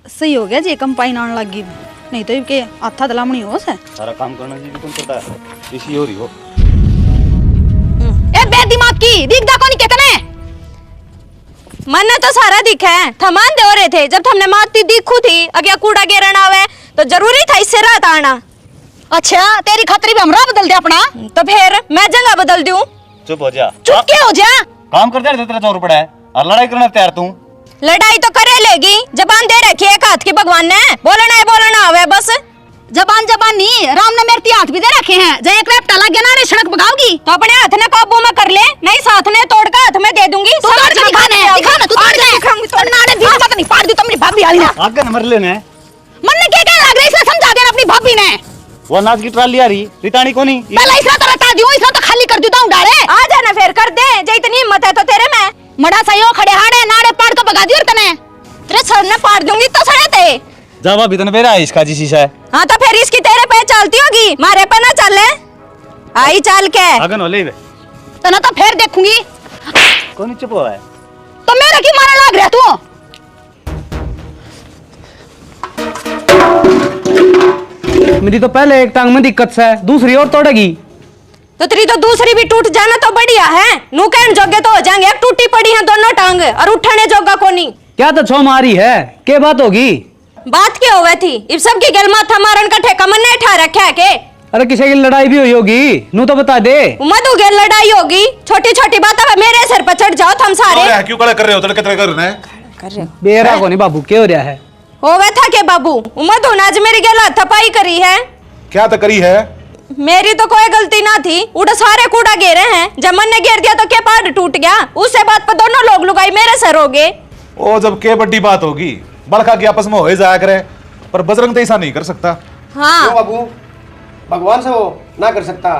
सही हो गया जी, कंपाइन आने लगी, नहीं तो इनके हाथा दलामणी हो से सारा काम करना जी तुम पता है इसी हो रही हो। ए बेदिमाग की दिखदा कोनी कितने मन तो सारा दिखा है, थमान दे रहे थे जब हमने मारती दिखू थी अगर कूड़ा गिरन आवे तो जरूरी था इससे रात आना। अच्छा तेरी खतरी भी हमरा बदल दे अपना, तो फिर मैं जगह बदल दूं। चुप हो जा, चुप क्या हो जा, काम कर दे, तेरा चोर पड़ा है और लड़ाई करना तैयार तू। लड़ाई तो करे लेगी, जबान दे रखी है एक हाथ की भगवान ने, बोलना आवे बस। जबान जबान नहीं, राम ने मेरे हाथ भी दे रखे हैं, जय एक लैपटा लग गया ना रे सड़क भगाओगी तो अपने हाथ ने काबू में कर ले, नहीं साथ ने तोड़ कर हाथ में दे दूंगी। तू तोड़ के दिखा ना, तू तोड़ के तोड़ना ने दिखा मत नहीं फाड़ दी तो मेरी भाभी वाली ना आगे न मर लेने मन ने क्या लग रहा है, इसने समझा देना अपनी भाभी ने। वो अनाज की ट्राली आ रही रितानी कोनी पहले इसने तो बता दियो, इसने तो खाली कर देता हूं डाले। आ जाना फिर कर दे, जे इतनी हिम्मत है तो तेरे में मड़ा सयो खड़े हाड़े नाड़े पाड़ को भगा दियो तने, तेरे सर ने फाड़ दूंगी तो सड़े थे। जावा भी तने बेरा इसका जी शीशा है। हाँ तो फिर इसकी तेरे पे चलती होगी, मारे पे ना चले आई चाल के आगन होले वे तना तो फिर देखूंगी। कोनी चुप हुआ है तो मेरा की मारा लाग रहा तू, मेरी तो पहले एक टांग में दिक्कत है, दूसरी और तोड़ेगी तो तेरी तो दूसरी भी टूट जाना तो बढ़िया है, नू कहन जोगे तो हो जाएंगे, अब टूटी पड़ी है दोनों टांग और उठने जोगा कोनी। क्या तो छो मारी है, क्या बात होगी? बात क्या हुई थी, इब सबकी गल माथा मारन का ठेका मन ने ठा रखा है के? अरे किसी की लड़ाई भी हुई होगी, नू तो बता दे। मधु गेल लड़ाई होगी, छोटी छोटी बात अब मेरे सिर पर चढ़ जाओ तुम सारे। क्यों कर रहे हो, तड़के तड़के कर रहे हैं? बेरा को नहीं बाबू, क्या हो रहा है? होवे था के बाबू, मधु ने आज मेरी गल थपाई करी है। क्या तो करी है? मेरी तो कोई गलती ना थी, उड़ा सारे कूड़ा घेरे हैं, जब मन ने घेर दिया तो क्या पहाड़ टूट गया, उससे बात पर दोनों लोग लुगाई मेरे सर हो गए। ओ जब के बड़ी बात होगी बड़का की आपस में हो जाया करे, पर बजरंग तो ऐसा नहीं कर सकता। हाँ बाबू भगवान से वो ना कर सकता,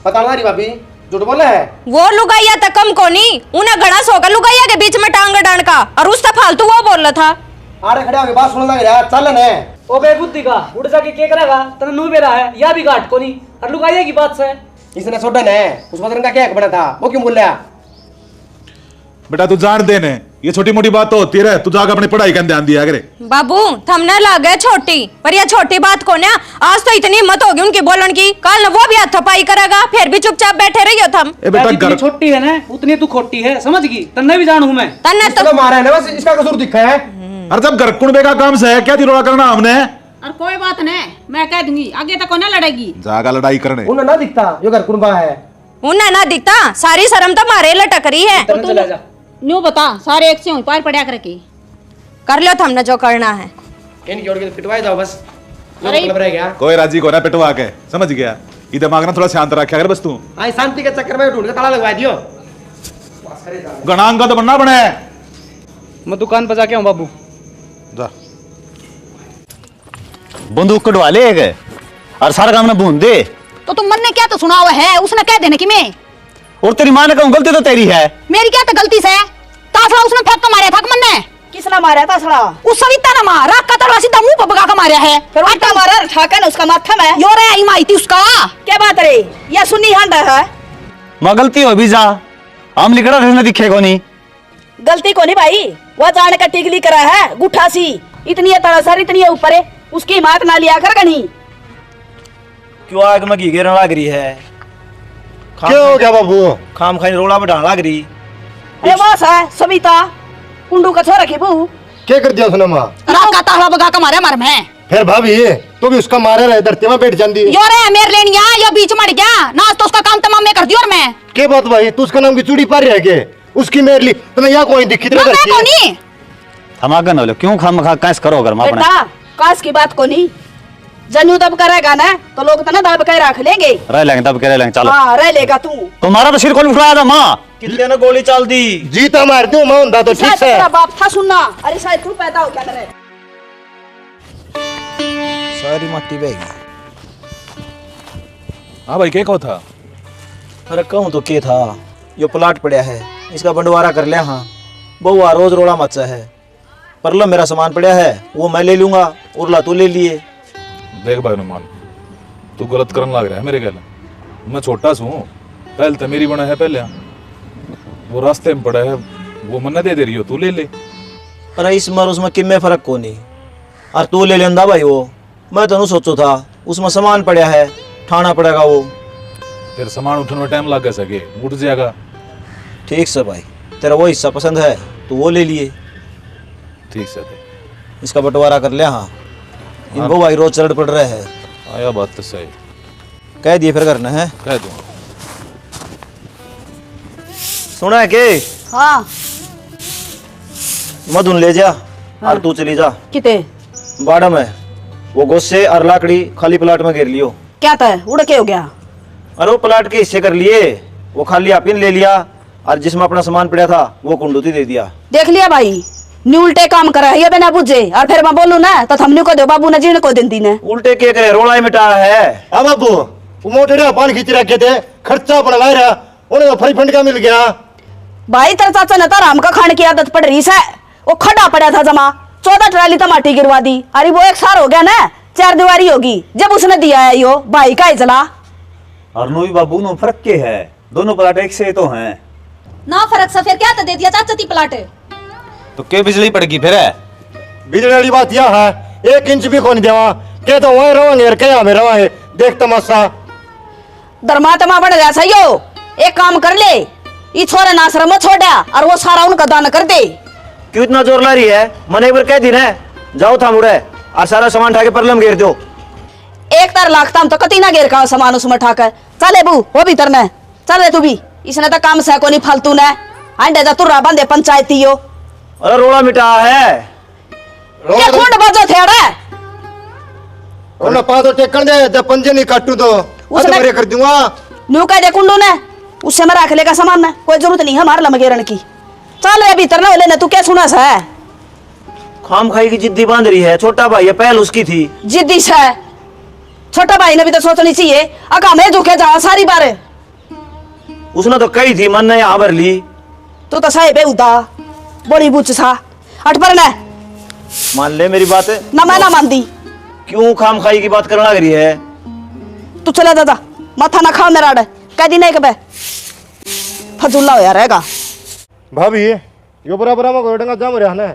पता ना रही भाभी झूठ बोला है। वो लुगाइया तक कम को नहीं, उन्हें घड़ा सोगा लुगाइया के बीच में टांग डांड का, और उससे फालतू वो बोल रहा था। आरे खड़े होके बात सुनना यार, चलन है ओ बेबुद्धि का उड़ जाके के करेगा, तने नू बेरा है या भी घाट को नहीं, और लुगाइया की बात से इसने सोडन है, उस बजरंग का क्या हक बना था, वो क्यों बोल रहा? बेटा तू जान दे ने, ये छोटी मोटी बात तो होती रहे, तू जाकर अपनी पढ़ाई का ध्यान दिया करे। बाबू थमने लग गए छोटी, पर ये छोटी बात को ना, आज तो इतनी हिम्मत होगी उनकी बोलन की, कल वो भी हाथ थपाई करेगा, फिर भी चुपचाप बैठे रहियो थम। ए बेटा घर छोटी है ना उतनी तू खोटी है, समझ गई? तन्ने भी जानू मैं, तन्ने तो इसको मारा है ना, बस इसका कसूर दिखा है। अरे जब घर कुंबे का काम से है, क्या तिरोड़ा करना हमने? और कोई बात नहीं, मैं कह दूंगी आगे तक ना लड़ेगी। जागा लड़ाई करने उन्हें ना दिखता यो घर कुंबा है, उन्हें ना दिखता, सारी शर्म तो मारे लटक रही है। तन्ने चला जा। न्यू बता, सारे एक से हुई पार पड़ा करके कर लो थमने जो करना है। इनकी जोड़ के पिटवाए जाओ बस, अरे मतलब रह गया। कोई राजी को ना पिटवा के, समझ गया? ये दिमाग ना थोड़ा शांत रखा कर बस तू। आई शांति के चक्कर में ढूंढ के ताला लगवा दियो। गणांग का तो बनना बने। मैं दुकान पर जाके आऊं बाबू। जा बंदूक कटवा ले एक और सारा काम ना बूंद दे। तो तुम मन ने क्या तो सुना हुआ है, उसने कह देने की मैं, और तेरी मां ने कहूं गलती तो तेरी है। मेरी क्या तो गलती से तासला उसने फेंक के मारा था मन ने। किसने मारा तासड़ा? उस सविता ने मारा, कतरा सीधा मुंह पर भगा के मारा है, फिर उल्टा मारा ठाका ने उसका माथा में। यो रे आई माई थी उसका। क्या बात रे, ये सुनी हंडा है? मां गलती हो भी जा, हम लिखड़ा रहने दिखे को नहीं। गलती को नहीं भाई, वो जाने का टिकली करा है गुठा सी, इतनी है तड़सर इतनी है ऊपर है, उसकी हिम्मत ना लिया कर कहीं। क्यों आग में घी गिरने लग रही है? क्या हो गया बाबू? खाम खाई रोड़ा बढ़ाने लग रही। अरे बस है सविता कुंडू का छोरा की बहू। क्या कर दिया उसने माँ? रात का ताहला भगा के मारा मर में। फिर भाभी तो भी उसका मारे रहे, धरती में बैठ जाती। यो रे मेरे लेनिया, यो बीच मर गया ना, तो उसका काम तमाम मैं कर दियो। और मैं क्या बात भाई, तू उसका नाम की चूड़ी पार रह गए, उसकी मेरे लिए तो यहाँ कोई दिखी मैं कोनी हम आगे न लो, क्यों खाम खा कैस करो घर में अपने? बेटा काश की बात को नहीं, जनू दब करेगा ना तो लोग तो ना दब के रख लेंगे। रह लेंगे तब के रह लेंगे, चलो। हाँ रह लेगा तू। तुम्हारा तो सिर खोल उठाया था माँ, कितने ने गोली चाल दी। जीता मार दूं मैं उनका तो ठीक शायद है। तेरा बाप था सुनना, अरे शायद तू पैदा हो क्या करे। सारी मट्टी बहेगी। हाँ भाई क्या कहो था? अरे कहूँ तो के था, यो प्लाट पड़ा है, इसका बंटवारा कर लिया। हाँ बहुआ रोज रोड़ा मचा है, पर लो मेरा सामान पड़ा है वो मैं ले लूंगा, उर्ला तू ले लिए। देख भाई नुमान, तू गलत करने लग रहा है मेरे गल। मैं छोटा सू, पहले तो मेरी बना है, पहले वो रास्ते में पड़ा है वो मन्ना दे रही हो, तू ले ले। अरे इस मर उसमें किम्मे फर्क को नहीं, और तू ले लेंदा भाई वो। मैं तो सोचो था उसमें सामान पड़ा है, ठाना पड़ेगा वो। फिर सामान उठने में टाइम लग सके, उठ जाएगा। ठीक से भाई, तेरा वो हिस्सा पसंद है तो वो ले लिए। ठीक से थे। इसका बंटवारा कर लिया। हाँ इनको भाई रोज चढ़ पड़ रहे हैं। आया बात तो सही, कह दिए फिर करना है। कह दूंगा। सुना है के हाँ मधुन ले जा और तू चली जा किते बाड़ा में। वो गोस्से और लाकड़ी खाली प्लाट में घेर लियो। क्या था उड़ के हो गया? अरे वो प्लाट के हिस्से कर लिए, वो खाली आपिन ले लिया और जिसमें अपना सामान पड़ा था वो कुंडूती दे दिया। देख लिया भाई, नी उल्टे काम करा है ये बिना बुझे। और फिर मैं बोलूं ना तो हमने को दो बाबू ने जीण को दिन ने उल्टे के करे रोला ही मिटा है। हाँ बाबू, वो मोटे पान खींच रखे थे, खर्चा पड़ा ला रहा, उन्हें तो फ्री फंड का मिल गया। भाई तेरे चाचा ने तो राम का खाने की आदत पड़ रही है। वो खड़ा पड़ा था जमा, 14 ट्राली टमाटी गिरवा दी। अरे वो 1 साल हो गया ना, 4 दीवारी होगी जब उसने दिया है यो भाई का चला। और नोई बाबू नो फर्क के है, दोनों प्लाट एक से तो हैं। ना फर्क सा फिर क्या तो दे दिया चाचा ती प्लाट। तो के बिजली पड़गी फिर है? बिजली वाली बात यह है, 1 इंच भी कौन देवा के तो वहीं रवांगे और क्या हमें रवांगे। देख तमाशा धर्मात्मा बढ़ गया सही हो। एक काम कर ले, ये छोरे नासर मत छोड़ा और वो सारा उनका दान कर दे। क्यों इतना जोर ला रही है? मैंने एक बार कह दी ना, जाओ था मुड़े और सारा सामान उठा के परलम घेर दो। 1 तर लाखता हम तो कती ना घेर का सामान उसमें उठाकर चले बू वो भी तरना चल तू भी। इसने तो काम से को नहीं फालतू ने अंडे जा तुर्रा बंदे पंचायती हो। अरे रोला मिटा है। ये खुंड बजो थेड़े उन्हें पादो टेकन दे, जब पंजे नहीं काटू तो उसने- अधमरे कर दूंगा। न्यू कह दे कुंडू ने, उससे मैं रख लेगा सामान में, कोई जरूरत नहीं है हमारे लमगेरण की। चल रे भीतर ना लेना, तू क्या सुना सा है? खाम खाई की जिद्दी बांध रही है। छोटा भाई है, पहल उसकी थी। जिद्दी सा है, छोटा भाई ने भी तो सोचनी चाहिए। अका मैं दुखे जा सारी बार, उसने तो कही थी, मन ने यहाँ भर ली। तू तो सही बेउदा बड़ी बुच सा हट पर न मान ले मेरी बात। ना मैं ना मानती। क्यों खाम खाई की बात करने लग रही है? तू चला जा, माथा ना खा मेरा अड़ कह दी नहीं कबे फजुल्ला होया रहेगा। भाभी यो बराबर में गोडंगा जाम रहा ना,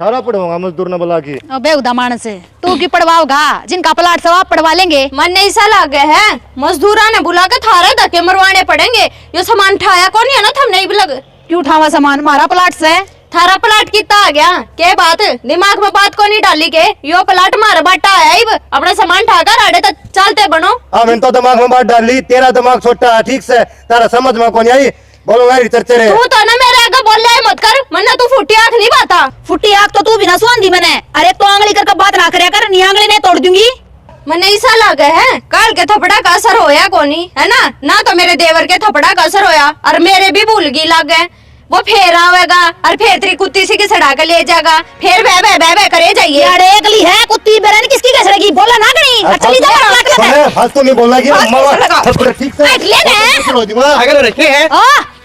सारा पढ़वाऊंगा मजदूर न बुला के। अबे उदा मानस है तू की पड़वाओगा, जिनका प्लाट सब आप पड़वा लेंगे। मन नहीं सा लग गए है, मजदूरा ने बुला के थारे धक्के मरवाने पड़ेंगे। ये सामान ठाया कौन है ना, थम नहीं भी लग। क्यों उठावा सामान हमारा प्लाट से? थारा प्लाट कितना आ गया? के बात दिमाग में बात को नहीं डाली के यो प्लाट मारा बाटा आया ही अपना सामान ठाकर आड़े तक चलते बनो। हाँ मैंने तो दिमाग में बात डाली, तेरा दिमाग छोटा है ठीक से, तारा समझ में कौन आई बोलो यार चर्चे रे। तू तो ना मेरे आगे बोल रहा है मत कर, मन्ना तू फुटी आंख नहीं बाता। फुट्टी आग तो तू भी ना सुन दी मैंने। अरे तो आंगली करके बात ना करे कर, नी आंगली नहीं तोड़ दूंगी। मन ऐसा लगा है काल के थपड़ा का असर होया कोनी है ना तो मेरे देवर के थपड़ा का असर होया और मेरे भी भूल गई लग गए। वो फिर आवेगा और फिर तेरी कुत्ती सी की सड़ा के ले जाएगा, फिर बह करे जाइए। अरे अगली है कुत्ती बेरन किसकी कसरेगी, बोला ना कहीं। चली जा फालतू नहीं बोलना कि थप्पड़ ठीक से अगर रखे हैं।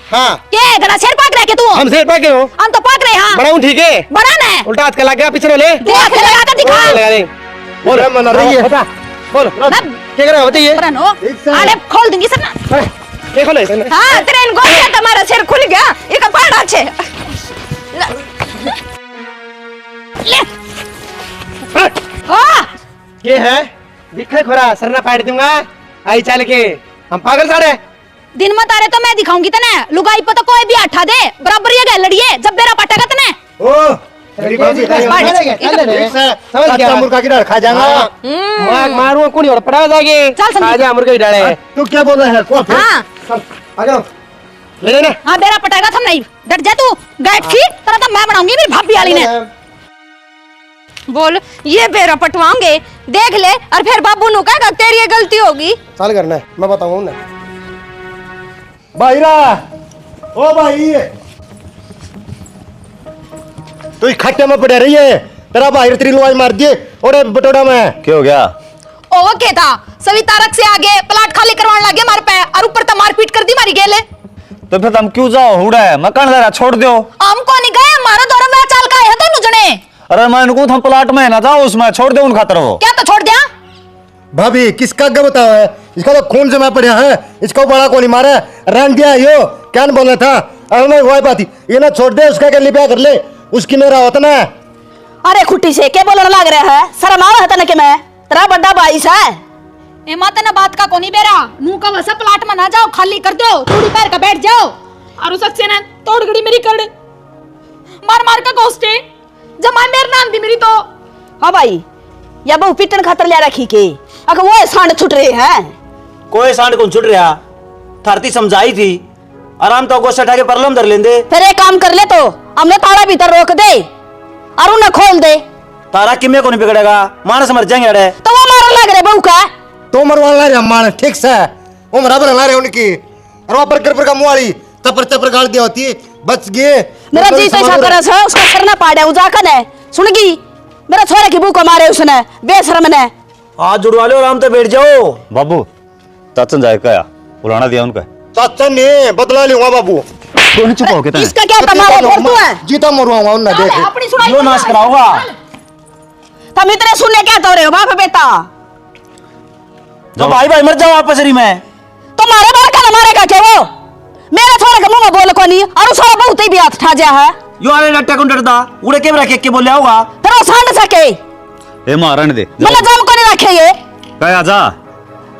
हाँ के गना सिर पाक रहे के तू? हम सिर पाके हो, हम तो पाक रहे। हाँ बनाऊं ठीक है, बना ना उल्टा हाथ का लग गया पीछे ले देख लगा कर दिखा। लगा दे बोल मना रही है बोल क्या कर रहा है बताइए। बनो अरे खोल दूंगी सर ना। देखो ले हाँ ट्रेन को तुम्हारा सिर खुल गया, ये कपाड़ अच्छे ले हाँ ये है दिखे खोरा सरना फाड़ दूंगा आई चल के। हम पागल सारे दिन में तारे तो मैं दिखाऊंगी तने, लुगाई पे तो कोई भी आठा दे बराबर ये गए लड़िए जब बेरा पटेगा तने। ओ तेरी बात समझ गया, मुर्गा की डाल खा जाऊंगा, मार मारूंगा कोनी और पड़ा जाएगी। चल खा जा मुर्गा की डाले। तू क्या बोल रहा है? कौन हाँ आ जाओ ले लेना। हाँ बेरा पटेगा थम नहीं डट जा तू गाइड की तरह तो मैं बनाऊंगी मेरी भाभी वाली ने। बोल ये बेरा पटवाओगे देख ले और फिर बाबू नु कहेगा तेरी ये गलती होगी। चाल करना है मैं बताऊंगा ना। भाईरा ओ भाई तू खट्टे में पड़े रही है, तेरा भाई तेरी लुआई मार दिए और बटोड़ा में क्या हो गया? ओ वो क्या था सभी तारक से आगे प्लाट खाली करवाने लगे मार पे और ऊपर तो मारपीट कर दी मारी गेले। तो फिर तुम क्यों जाओ हुड़ा है मकान जरा छोड़ दो। हमको नहीं गए हमारा दौरा में चाल का है दोनों जने। अरे मैं उनको हम प्लाट में ना जाओ उसमें छोड़ दो उन खातर वो। क्या तो छोड़ दिया? भाभी किसका क्या बताओ है, इसका तो खून जमा पड़ा है, इसको बड़ा को नहीं मारा रंग दिया यो क्या बोलना था। अरे नहीं हुआ बात ये ना छोड़ दे, उसका क्या लिपया कर ले, उसकी मेरा होता ना। अरे खुट्टी से के बोलने लग रहा है? शर्म आवे है तने के मैं तेरा बड़ा भाई है। ए माता ना बात का कोनी बेरा नू का वसा प्लाट में ना जाओ, खाली कर दो, थोड़ी पैर का बैठ जाओ। और उस सक्से ने तोड़ गड़ी मेरी कड़, मार मार का गोस्टे जमा मेरे नाम दी मेरी तो। हाँ भाई, या बहु पिटन खातर ले रखी के अगर वो सांड छुट रहे हैं। कोई सांड कौन छुट रहा? थारती समझाई थी, आराम तो गोश्त उठा के परलम धर लेंदे। फिर एक काम कर ले, तो हमने ताला भीतर रोक दे और उन्हें खोल दे। तारा किमे को नहीं बिगड़ेगा, मानस मर जाएंगे अड़े। तो वो मारन लग रहे बहू का। तो मरवाना रे अम्मा ठीक से वो बराबर हला रहे उनकी, और वहां पर का मुआरी तपर तपर गाल दिया होती, बच गए। मेरा जी तो ऐसा करे से उसका सर ना पाड़े उजाकन है। सुन गई, मेरा छोरे की भूख मारे उसने बेशरम ने। हाथ जुड़वा लो, आराम से बैठ जाओ। बाबू चाचन जाए क्या बुलाना दिया उनका? चाचा ने बदला लूंगा बाबू। कौन चुप हो गया? इसका क्या तुम्हारे घर तू है? जीता मरवाऊंगा उन्हें देख। अपनी सुनाई यो नाश कराऊंगा। तुम इतने सुनने क्या तो रहे हो बाप बेटा? तो भाई भाई मर जाओ आपस में। तुम्हारे बार का मारेगा क्या वो? मेरा छोरा के मुंह में बोल को नहीं, और उसका बहुत ही भी हाथ ठा जा है। यो आले लट्टा कौन डरदा, उड़े के रखे के बोले होगा। फिर वो सांड सके ए मारने दे मतलब जाम को नहीं रखे ये। क्या आजा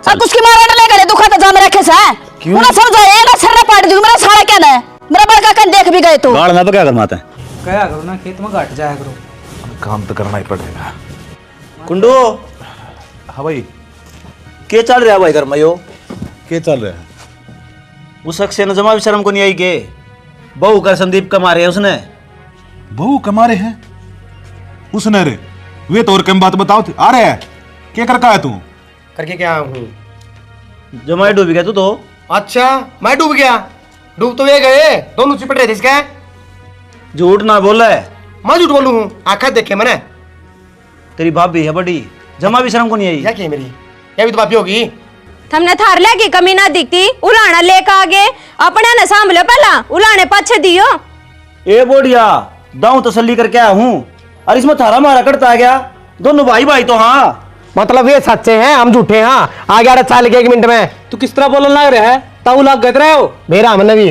और कुछ की मारने ले गए दुखा तो जाम रखे से। उन्हें समझाए ना सर पाट जू मेरा सारा क्या ना मेरा बड़का कन देख भी गए तो गाड़ ना क्या कर माते क्या करो ना, खेत में घट जाया करो। काम तो करना ही पड़ेगा। कुंडू हाँ भाई, के चल रहा भाई घर में यो? क्या चल रहा है? उस शख्स ने जमा भी शर्म को नहीं आई के बहू कर संदीप का मारे उसने। बहू कमारे हैं उसने रे? वे तो और कम बात बताओ थे। आ रहे है क्या कर का है तू? करके क्या हूँ? जमाई डूब गया तू तो। अच्छा मैं डूब गया? डूब तो वे गए, दोनों चिपट रहे थे इसका। झूठ ना बोला है। मैं झूठ बोलूं हूँ? आंखा देखे मैंने। तेरी भाभी है बड़ी, जमा भी शर्म को नहीं आई। क्या की मेरी? ये भी तो भाभी होगी। हमने थार ले की कमी ना दिखती, उलाना लेकर आगे अपने ने सांभलो पहला, उलाने पाछे दियो। ए बोडिया दाऊं तसल्ली करके आया हूँ, और इसमें थारा मारा करता आ गया। दोनों भाई भाई तो हाँ, मतलब ये सच्चे हैं, हम झूठे। हाँ आ गया चाल के 1 मिनट में। तू किस तरह बोलने लग रहा है? ताऊ लाग गए रहे हो मेरा हमने भी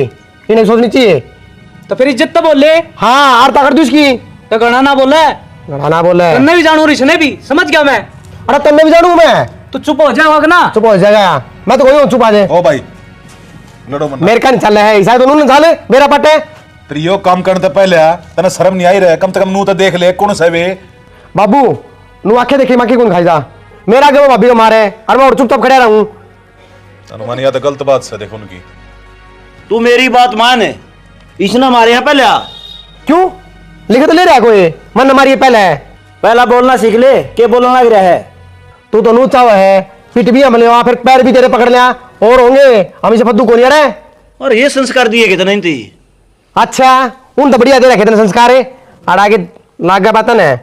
इन्हें सोचनी चाहिए। तो फिर इज्जत तो बोले। हाँ आरता कर दू इसकी। तो गणा ना बोले, ना बोले। तन्ने भी जानू रिश्ने भी, समझ गया मैं। अरे तन्ने भी जानू मैं। तो चुप हो जाओगे ना। चुप हो जाएगा, मैं तो कोई हूँ चुप आ जाए। ओ भाई लड़ो मत। मेरे का नहीं चल रहा है, शायद उन्होंने चाले मेरा पटे। तेरी यो काम करने तो पहले तने शर्म नहीं आई रहे? कम से कम नू तो देख ले कौन सा वे। बाबू नू आखे देखी माकी कौन खाई जा? मेरा के वो भाभी को मारे और मैं और चुपचाप खड़े रहूं। अनुमान या तो गलत बात से देखो उनकी। तू मेरी बात मान है, इसने मारे हैं पहले। क्यों लिखे तो ले रहा कोई मन मारिए पहले। पहला बोलना सीख ले, के बोलना लग रहा है। तू तो नूचा हुआ है, पिट भी हमले वहां, फिर पैर भी तेरे पकड़ लिया और होंगे हम इसे फद्दू को नहीं रहे। और ये संस्कार दिए कितने नहीं थी। अच्छा उन तो बढ़िया दे रखे थे संस्कार है, और आगे लाग गया बातन है।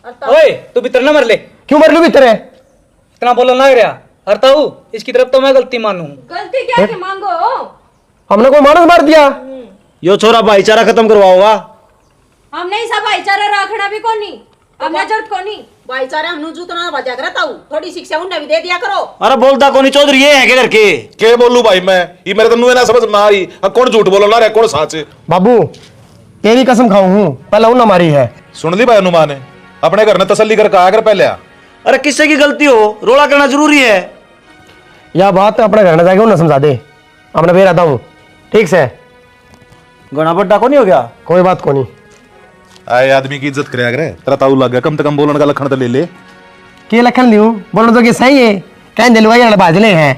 ओए तू भीतर ना मर ले, क्यों मर लू भी तेरे? इतना बोलने लग रहा। हरता हूँ इसकी तरफ तो मैं गलती मानू। गलती क्या के मांगो? हमने कोई मानस मार दिया? यो छोरा भाईचारा खत्म करवाओगा। हमने सब भाईचारा रखना भी कोनी, हमने जरूरत कोनी। भाईचारा हम जूतना बजा करता हूं, थोड़ी शिक्षा उन्हें भी दे दिया करो। अरे बोलता कौन चौधरी ये है के करके? के बोलू भाई मैं? ये मेरे तो ना समझ में आ रही। कौन झूठ बोल रहा है कौन सच है? बाबू तेरी कसम खाऊं हूं, पहले उन्हें मारी है। सुन ली भाई अनुमान ने अपने घर ने तसल्ली करके आया कर पहले। अरे किससे की गलती हो, रोला करना जरूरी है। यह बात अपने घर में जाके उन्हें समझा दे, हमने फिर आता हूँ ठीक से। गणा बड्डा को नहीं हो गया? कोई बात को नहीं। आए आदमी की इज्जत करे करे, तेरा ताऊ लग गया, कम से कम बोलने का लखन तो ले ले। के लखन लियो बोलो तो कि सही है, कहीं दिलवाई बाजले हैं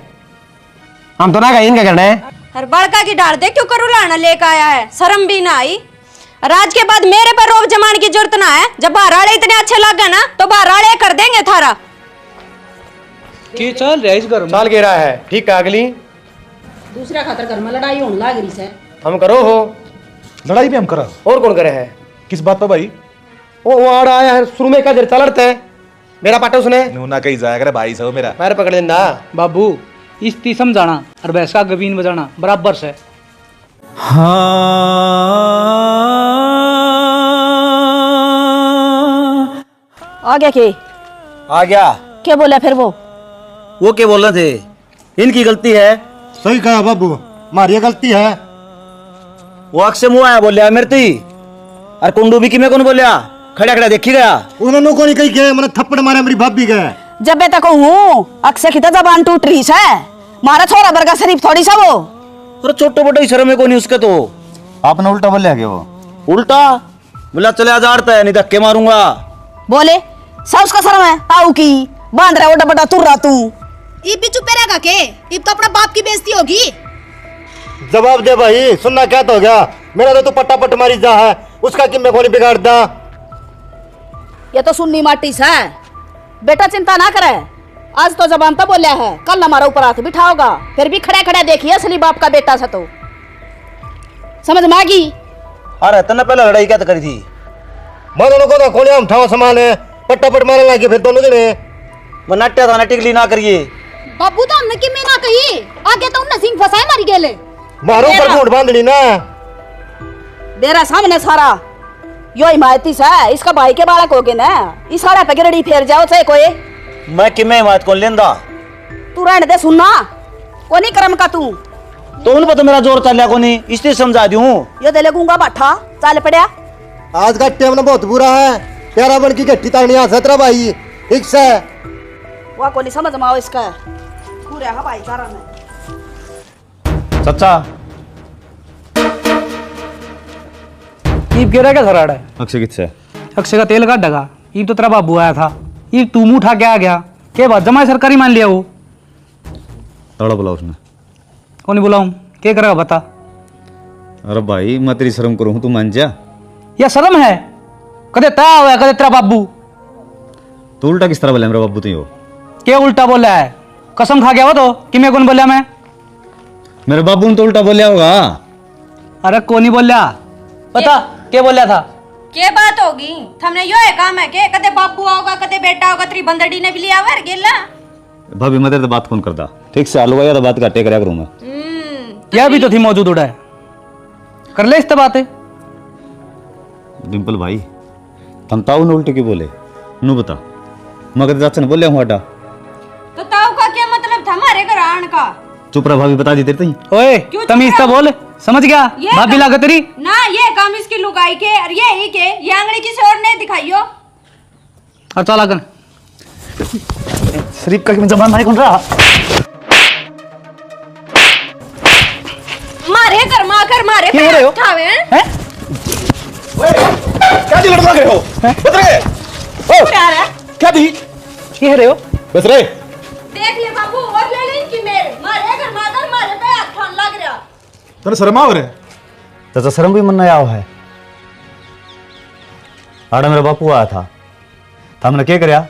हम तो ना कहीं इनका करना है। हर बड़का की डाल दे क्यों करो लाना लेकर आया है, शर्म भी ना आई। राज के बाद मेरे पर रोब जमान की जरूरत ना है। जब बाहर वाले इतने अच्छे लग गए ना तो बाहर वाले कर देंगे थारा। क्या चल रहा है इस घर में? चाल के रहा है ठीक है। अगली दूसरा खातर घर में लड़ाई होने लग रही है। हम करो हो, लड़ाई भी हम करा? और कौन करे है? किस बात पर भाई? वो आड़ आया है शुरू में का जर चलते है मेरा पाटा उसने नू ना कहीं जाया करे भाई सब मेरा। पैर पकड़ लेना। बाबू इस्ती समझाना और भैंस का गबीन बजाना बराबर से। आ गया के? आ गया। क्या बोला फिर वो क्या बोल रहे थे? इनकी गलती है। सही कहा बाबू, हमारी गलती है। वो अक्से मुँह आया बोलिया मेरे ती, और कुंडू भी कि मैं कौन बोलिया? खड़ा खड़ा देखी गया। उन्होंने को नहीं कही गए, मैंने थप्पड़ मारे मेरी भाभी गए। जब मैं तक हूँ अक्सर की तो जबान टूट रही है। मारा छोरा बरगा शरीफ थोड़ी सा वो। अरे छोटे मोटे शर्म है को नहीं उसके तो। आपने उल्टा बोल लिया वो? उल्टा बोला चले आजारता है, नहीं धक्के मारूंगा। बोले सब उसका शर्म है ताऊ की, बांध रहा वो बटा तुर रहा तू। इब भी चुप रहेगा के? इब तो अपना बाप की बेइज्जती होगी। जवाब दे भाई, सुनना क्या तो हो गया? मेरा तो तू पट्टा पट मारी जा है, उसका कि मैं को नहीं बिगाड़ता। ये तो सुन्नी माटी से है। बेटा चिंता ना करे, आज तो जबान तो बोलिया है, कल हमारा ऊपर हाथ बिठाओगा। फिर भी खड़े खड़े देखिए असली बाप का बेटा सा तो समझ में आ गई। अरे तने पहले लड़ाई क्या करी थी? मैं दोनों को तो खोले हम ठाव समान है, पट्टा पट मारने लगे फिर दोनों जने। वो नट्या था, टिकली ना करिए। बाबू तो हमने कि मैं ना कही, आगे तो उन्हें सिंह फसाए मारी गेले। मारो पर घूंट बांधनी ना। मेरा सामने सारा यो हिमायती सा है, इसका भाई के बालक हो गए ना, इस सारा पे गिरड़ी फेर जाओ चाहे कोई। मैं कि मैं हिमायत कौन लेंदा? तू रहने दे, सुनना कोनी कर्म का तू तो उन पर तो मेरा जोर चल को नहीं, इसलिए समझा दूं। यो दे लगूंगा बाठा चल पड़या। आज का टाइम ना बहुत बुरा है, तेरा बन की गट्टी तारनी आ सतरा भाई ठीक से। वह को नहीं समझ में आओ इसका पूरे हा भाई सारा में। सच्चा ईब गिरा क्या धराड़ा है? अक्षय किससे? अक्षय का तेल काट डगा। ईब तो तेरा बाबू आया था, ईब तू मुंह उठा के आ गया। के बात जमा सरकारी मान लिया वो? तड़ा बोला उसने? कौन नहीं बुलाऊं, क्या करेगा बता। अरे भाई मैं तेरी शर्म करूँ, तू मान जा। यह शर्म है? कदे ता हुआ कदे तेरा बाबू। तो उल्टा किस तरह बोला मेरा बाबू? तू क्या उल्टा बोला है? कसम खा गया वो तो कि मैं कौन बोलिया मैं? मेरे बाबू ने तो उल्टा बोलिया होगा। अरे कौन नहीं बोलिया बता, क्या बोलिया था? के बात होगी? हमने यो है काम है के कदे बाबू आओगा कदे बेटा होगा, तेरी बंदड़ी ने भी लिया हुआ गेला। भाभी मैं तेरे तो बात कौन करता, ठीक से हलवा या तो बात काटे करया करूँ मैं। यह भी तो थी मौजूद उड़ा है, कर ले इस तो बात है। डिम्पल भाई तुम ताऊ ने उल्टे की बोले नू बता, मगर चाचा ने बोलिया हूँ हटा। तो ताऊ का क्या मतलब था हमारे घर आने का? चुप रहा भाभी, बता दी तेरे तई। ओए क्यों तमीज चुप तो रहा? बोल, समझ गया? ये भाभी काम- लागत तेरी ना ये काम इसकी लुगाई के और ये ही के ये आंगड़ी किसी और ने दिखाइयो। और चला कर शरीफ का जबान नहीं कौन रहा। मारे कर मारे क्या हो रहे हो? उठावे हैं? हैं? क्या दी लड़का रहे हो? बस रहे ओ क्या दी? क्या रहे हो? बस रहे देख ले बाबू और ले ले इनकी मेरे मारे कर मारे पे हाथ खान लग रहा। तने शर्म आ रहे? चाचा शर्म भी मन आया है। आड़ा मेरा बापू आया था, हमने क्या करया?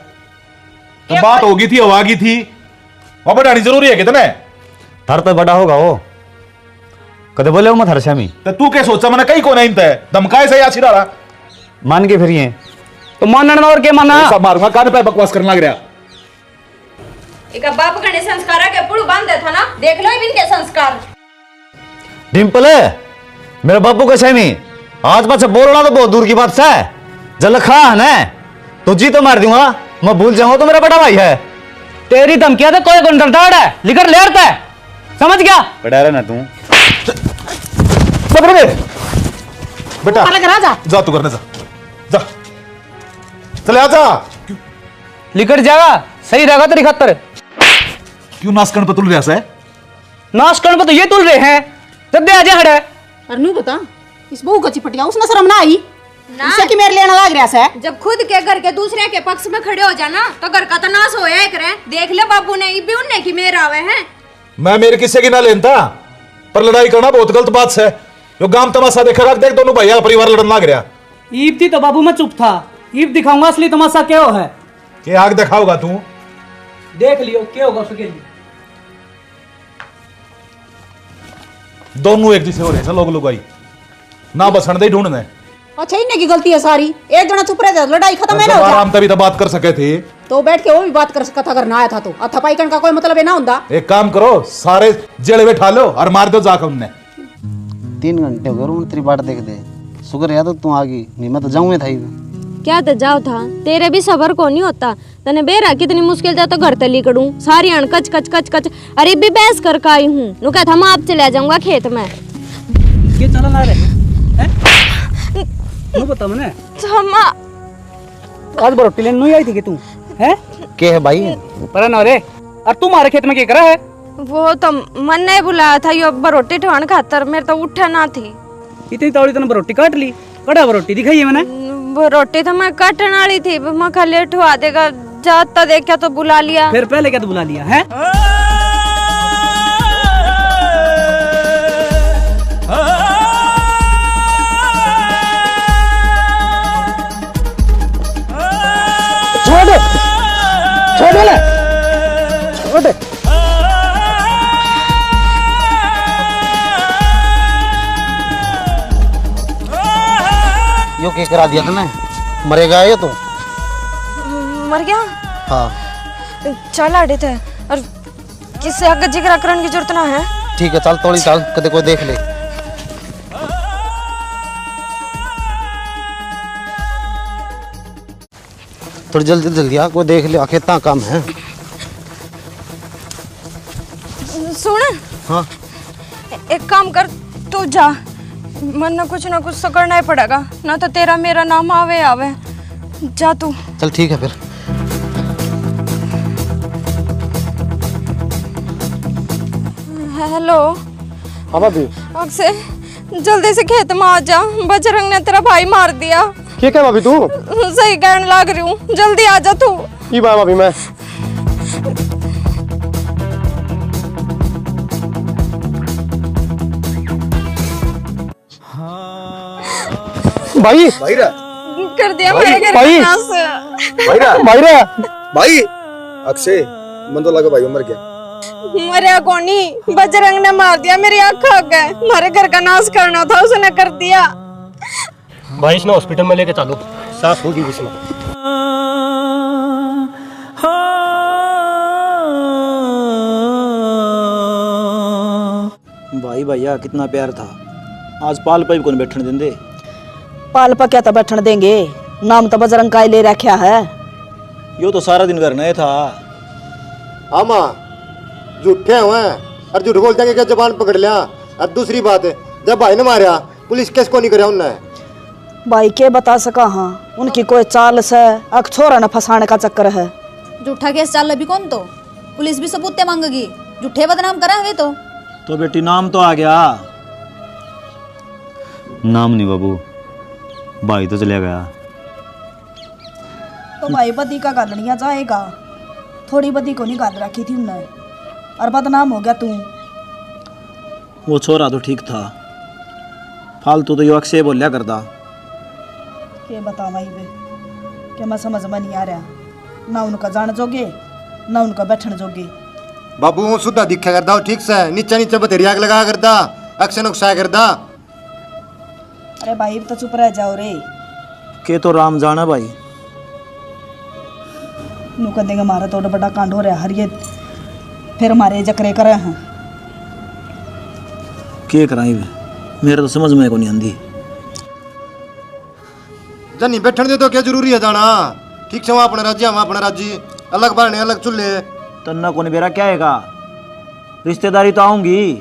तो बात होगी थी, आवागी थी, वहां बढ़ानी जरूरी है कितने? थार तो बड़ा होगा वो, कदे बोले हो मत हर शामी। तो तू क्या सोचा मैंने कहीं को नहीं इंत है धमकाए से या छिड़ा मान के फिर ये तो मानना और क्या माना? सब मारूंगा, कान पे बकवास करने लग रहा। एक बाप गणे संस्कार के पुड़ बांधे था ना, देख लो इनके संस्कार। डिम्पल है मेरे बापू का शामी, आज पास बोलना तो बहुत दूर की बात है। जल खा है ना तो जी तो मार दूंगा, मैं भूल जाऊंगा तो मेरा बड़ा भाई है। तेरी धमकियां तो कोई कौन डरता है, लिकर लेरता है, समझ गया? बड़ा रहा ना तू। पकड़ दे बेटा, राजा जा तू करने जा, जा चले आजा। लिकर जाएगा सही रहेगा तेरी खातर। क्यों नासकन पे तुल रहा है? नाश करने पर तो ये तुल रहे हैं, जब दे आजा हटे। अरनू बता, इस बहू का चिपटिया उसने शर्म ना आई ना उससे कि मेरे लेना लग रहा है। जब खुद के घर के दूसरे के पक्ष में खड़े हो जाना तो घर का तो नाश होया ही करे। देख ले बाबू ने भी उनने की मेर आवे हैं। मैं मेरे किस्से की ना लेनता, पर लड़ाई करना बहुत गलत बात है। जो गांव तमाशा देखा रख देख, दोनों भैया परिवार लड़न लग रहा। ईब थी तो बाबू मैं चुप था, ईब दिखाऊंगा असली तमाशा क्या है। के आग दिखाओगा तू? देख लियो क्या होगा उसके लिए। दोनों एक जैसे हो रहे लोग लुगाई ना बसन दे ढूंढने। अच्छा इन्हें की गलती है सारी, एक जना चुप रह जा, लड़ाई खत्म है ना हो जा। आराम तभी तो बात कर सके थे, तो बैठ के वो भी बात कर सकता था अगर ना आया था तो। अथपाई करने का कोई मतलब है ना होता। एक काम करो सारे जेल बैठा लो और मार दो जाकर उनने। 3 घंटे हो गए तेरी बाट देख दे, शुक्र है तो तू आ गई, नहीं मैं तो जाऊँ था। क्या तो जाओ था, तेरे भी सबर को नहीं होता। तने बेरा कितनी मुश्किल जा तो घर तली करूं सारी अण कच कच कच कच। अरे भी बहस कर का आई हूं, नु क्या था मैं आप चले जाऊंगा खेत में। ये चला ला रहे हैं? नु बता मने। क्षमा आज रोटी लेने नहीं आई थी कि तू है के है भाई? पर न रे और तू हमारे खेत में क्या करा है? वो तो मन ने बुलाया था यो रोटी ठवान खातर, मेरे तो उठा ना थी। इतनी तौड़ी तने रोटी काट ली, कड़ा रोटी दिखाई है मैंने। वो रोटी तो मैं काटने वाली थी, मैं खाली ठवा देगा जाता देखा तो बुला लिया। फिर पहले क्या तो बुला लिया है? छोड़ दे, छोड़ दे, छोड़ दे। यो क्या करा दिया तूने? मरेगा ये तो? मर गया? हाँ चल आड़े थे और किससे आगे जिक्र करने की जरूरत ना है। ठीक है, चल तोड़ी चल, कदे कोई देख ले। थोड़ी जल्दी जल्दी आ, कोई देख ले, आखिर इतना काम है। सुन, हाँ एक काम कर, तू जा, मन ना कुछ तो करना ही पड़ेगा, ना तो तेरा मेरा नाम आवे आवे। जा तू। चल ठीक है फिर। हेलो। हाँ भाभी। अक्षय, जल्दी से खेत में आ जा, बजरंग ने तेरा भाई मार दिया। क्या क्या भाभी तू? सही कहने लग रही हूँ, जल्दी आ जा तू। ये बात भाभी मैं भाई कर दिया मेरे घर भाई। का नाश। भाई अक्षय मन तो लगा भाई मर गया। मरिया कोनी, बजरंग ने मार दिया, मेरी आँख खा गए, हमारे घर का नाश करना था, उसने कर दिया। भाई इसने हॉस्पिटल में लेके चलो, सांस होगी इसमें। भाई भैया कितना प्यार था, आज पाल पाइप को बैठने देंगे। पाल पा क्या तो बैठन देंगे, नाम तो बजरंग का ही ले रखा है। यो तो सारा दिन घर नहीं था। हाँ माँ झूठे हुए और झूठ बोलते हैं कि जबान पकड़ लिया। और दूसरी बात है, जब भाई ने मारा पुलिस केस को नहीं कराया उनने। भाई के बता सका, हाँ उनकी कोई चाल से अक छोरा न फंसाने का चक्कर है। झूठा केस चाल भी कौन तो पुलिस भी सबूत मांगेगी, झूठे बदनाम करा है तो बेटी नाम तो आ गया। नाम नहीं बाबू, भाई तो चले गया। तो भाई बदी का गालनिया जाएगा, थोड़ी बदी को नहीं गाल रखी थी उन्हें, और बदनाम हो गया तू। वो छोरा तो ठीक था, फालतू तो यो अक्षय बोलिया करता। के बता भाई बे, क्या मैं समझ में नहीं आ रहा, ना उनका जान जोगे ना उनका बैठन जोगे। बाबू वो सुधा दिखा करता ठीक से, नीचे नीचे बतेरी आग लगा करता, अक्षय नुकसा करता। अरे भाई तो चुप रह जाओ रे। के तो राम जाना भाई। नू कह देंगे हमारा तो बड़ा कांड हो रहा है, हर ये फिर हमारे जकरे करे हैं। के कराई मेरे तो समझ में को नहीं आंदी। जनी बैठन दे तो क्या जरूरी है जाना, ठीक से वहाँ अपने राज्य हम अपने राज्य, अलग बारने अलग चूल्हे। तन्ना को बेरा क्या हैगा, रिश्तेदारी तो आऊंगी,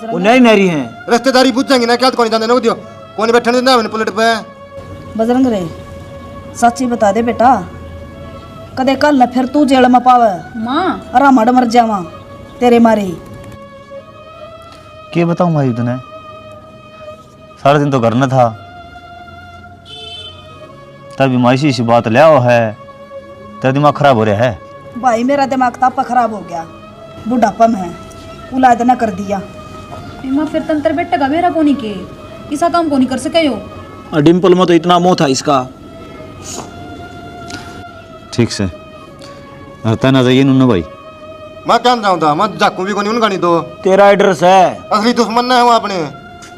वो नई नहरी हैं। रिश्तेदारी पूछ जाएंगे ना, क्या तो कौन जाने नो दियो, कौन बैठने देना मैंने पुलेट पे। बजरंग रे सच्ची बता दे बेटा, कदे कल न फिर तू जेल में पावे माँ अरा मर मर जावा तेरे मारे। क्या बताऊं भाई तूने, सारा दिन तो घर न था, तभी माइसी सी बात ले आओ है, तेरा दिमाग खराब हो रहा है। भाई मेरा दिमाग तापा खराब हो गया, बुढ़ापा में उलाद न कर दिया। माँ फिर तंत्र बेटा का मेरा कोनी के इसा काम को नहीं कर सके हो। और डिम्पल में तो इतना मोह था इसका। ठीक से रहता ना जाइए नूना भाई। मैं क्या जाऊँ था, मैं जाकू भी को नहीं उनका नहीं तो। तेरा एड्रेस है, असली दुश्मन ना है वो अपने।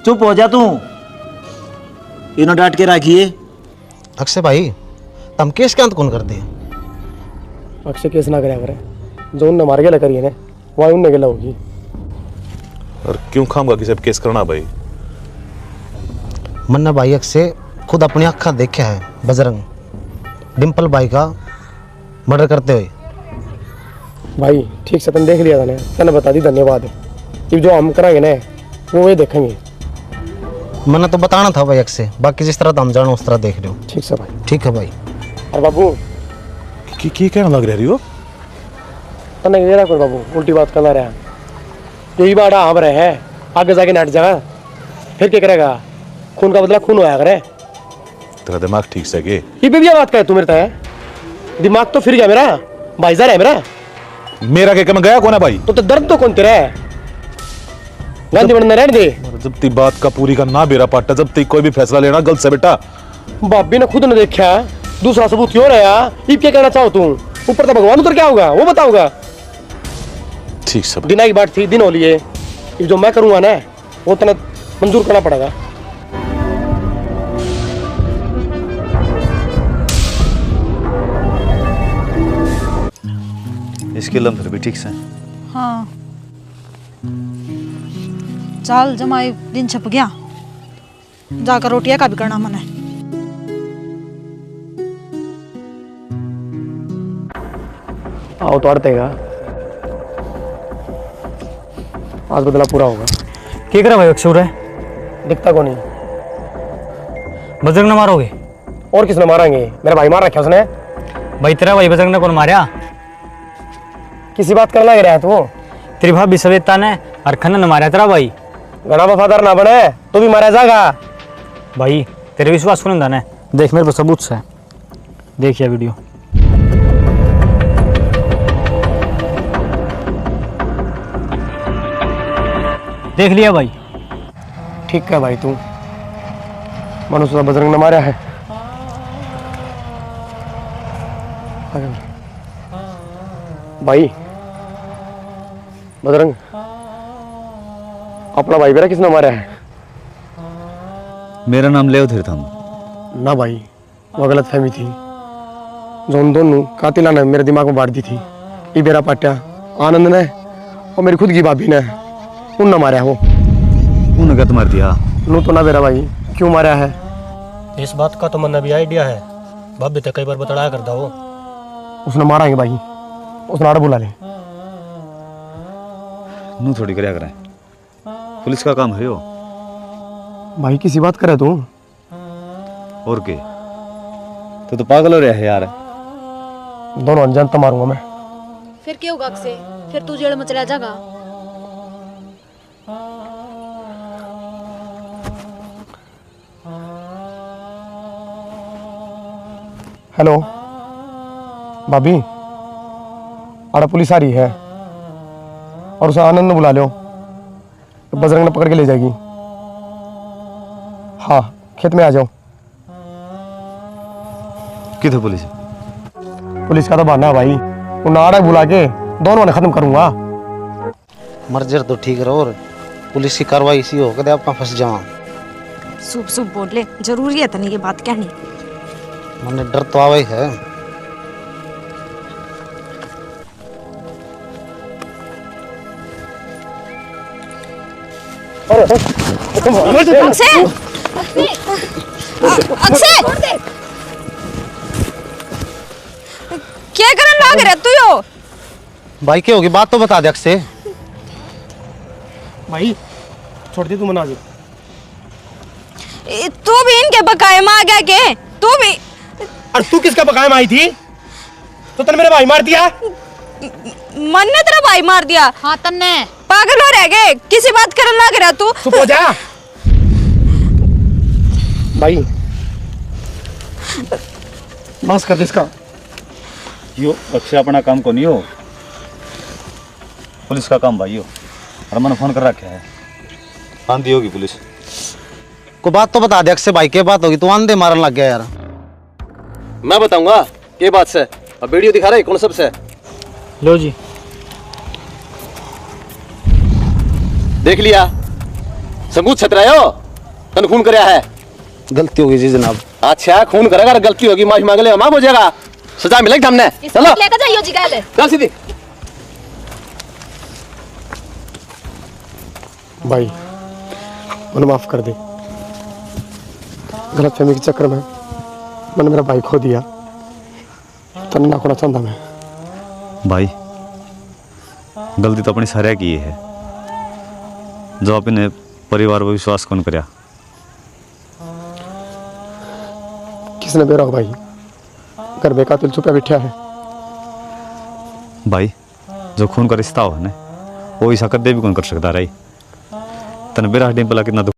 चुप हो जा तू, इन्हों डांट के रखिए। अक्षय भाई तम केस क्या कौन कर दे? अक्षय केस ना करे, जो उनने मार गया करिए ना, वहाँ उनने गला होगी। और क्यों खामगा किसी पे केस करना भाई? मन्ना भाई अक्षय खुद अपनी आँखा देखा है बजरंग डिम्पल भाई का मर्डर करते हुए। भाई ठीक से तन देख लिया था ना, तने बता दी, धन्यवाद। कि जो हम कराएंगे ना वो वे देखेंगे। मैंने तो बताना था भाई अक्षय, बाकी जिस तरह तो हम जानो उस तरह देख रहे हो। ठीक है भाई। ठीक है भाई। और बाबू की कहना लग रही हो? तने ये कोई बाबू उल्टी बात करना रहा यही बाड़ा हम रहे हैं आगे जाके नट जागा फिर क्या करेगा खून का बदला खून होया करे तेरा दिमाग ठीक से के ये भी बात करे तू मेरे है दिमाग तो फिर गया मेरा भाईजार है मेरा के कम गया कौन है भाई? तो दर्द तो कौन तेरा है गांधी बनना रहने दे जब ती बात का पूरी करना बेरा पाटा जब ती कोई भी फैसला लेना गलत से बेटा भाभी ने खुद ने देखा दूसरा सबूत क्यों रहा ये क्या कहना चाहो तू ऊपर तो भगवान उतर क्या होगा वो बताओगा ठीक सब दिना की बात थी दिन हो लिए जो मैं करूंगा ना वो तना मंजूर करना पड़ेगा इसके लम फिर भी ठीक से हाँ चाल जमाई दिन छप गया जाकर रोटियां का भी करना मन है। आओ तो अड़तेगा आज बदला पूरा होगा क्या करा भाई अक्षर है दिखता कौन नहीं बजरंग ने मारोगे? और किसने मारेंगे मेरा भाई मार रखा उसने भाई तेरा भाई बजरंग ने कौन मारा? किसी बात करना लग रहा है तू तेरी भाभी सवेता ने और खन्ना ने मारा तेरा भाई घना वफादार ना बने तो भी मारा जाएगा भाई तेरे विश्वास कौन ने देख मेरे को सबूत से देखिए वीडियो देख लिया भाई ठीक है भाई तू मनुष्य बजरंग ने मारा है भाई बजरंग अपना भाई बेरा किसने मारा है? मेरा नाम ले थम ना भाई वो गलत फहमी थी जो उन दोनों कातिला ने मेरे दिमाग में बांट दी थी ये बेरा पाट्या आनंद ने और मेरी खुद की भाभी ने उन मारा वो उन्हें गत मार दिया नू तो ना बेरा भाई क्यों मारा है? इस बात का तो मन भी आइडिया है भाभी तो कई बार बताया करता वो उसने मारा भाई उसने आड़ बुला ले नू थोड़ी करया करें पुलिस का काम है यो भाई किसी बात करे तू और के तो पागल हो रहा है यार दोनों अनजान तो मारूंगा मैं फिर क्या होगा अक्षय फिर तू जेल में चला जाएगा। हेलो भाभी आड़ा पुलिस आ रही है और उसे आनंद ने बुला लो बजरंग ने पकड़ के ले जाएगी। हाँ खेत में आ जाओ। किधर पुलिस? पुलिस का तो बहाना है भाई उन आड़ा बुला के दोनों ने खत्म करूंगा। मर्जर तो ठीक रहो और पुलिस की कार्रवाई इसी हो कदे आप फंस जाओ। शुभ शुभ बोल ले जरूरी है तने ये बात कहनी मैंने डर तो आवे है। अक्षय अक्षय क्या करन लाग रहा तू यो? भाई क्या होगी बात तो बता दे अक्षय। भाई छोड़ दे तू मना दे। तू भी इनके बकाए में आ गया के? तू भी और तू किसका बकाया में आई थी? तो तने मेरा भाई मार दिया। मन ने तेरा भाई मार दिया? हाँ तन्ने पागल हो रह गए किसी बात करन लग रहा तू। चुप हो जा भाई बस कर दे इसका। यो अक्षय अपना काम को नहीं हो पुलिस का काम भाई हो और मैंने फोन कर रखा है आंधी होगी पुलिस को बात तो बता दे अक्षय भाई क्या बात होगी तू आंधे मारन लग गया यार। मैं बताऊंगा ये बात से अब वीडियो दिखा रहे कौन सबसे लो जी देख लिया सबूत छतरायो तन खून करया है। गलती होगी जी जनाब। अच्छा खून करेगा अगर गलती होगी माफी मांग ले माफ हो जाएगा सजा मिलेगी हमने। चलो लेकर जाइयो जी गले चल सीधी। भाई मैंने माफ कर दे गलत फहमी के चक्कर में मैंने मेरा भाई खो दिया तन ना खोना चाहता मैं। भाई गलती तो अपनी सारे की है जो अपने परिवार पर विश्वास कौन करया। किसने बेरा हो भाई घर में कातिल छुपा बैठा है। भाई जो खून का रिश्ता हो ना वो ऐसा कदे भी कौन कर सकता रही तन बेरा डिम्पला कितना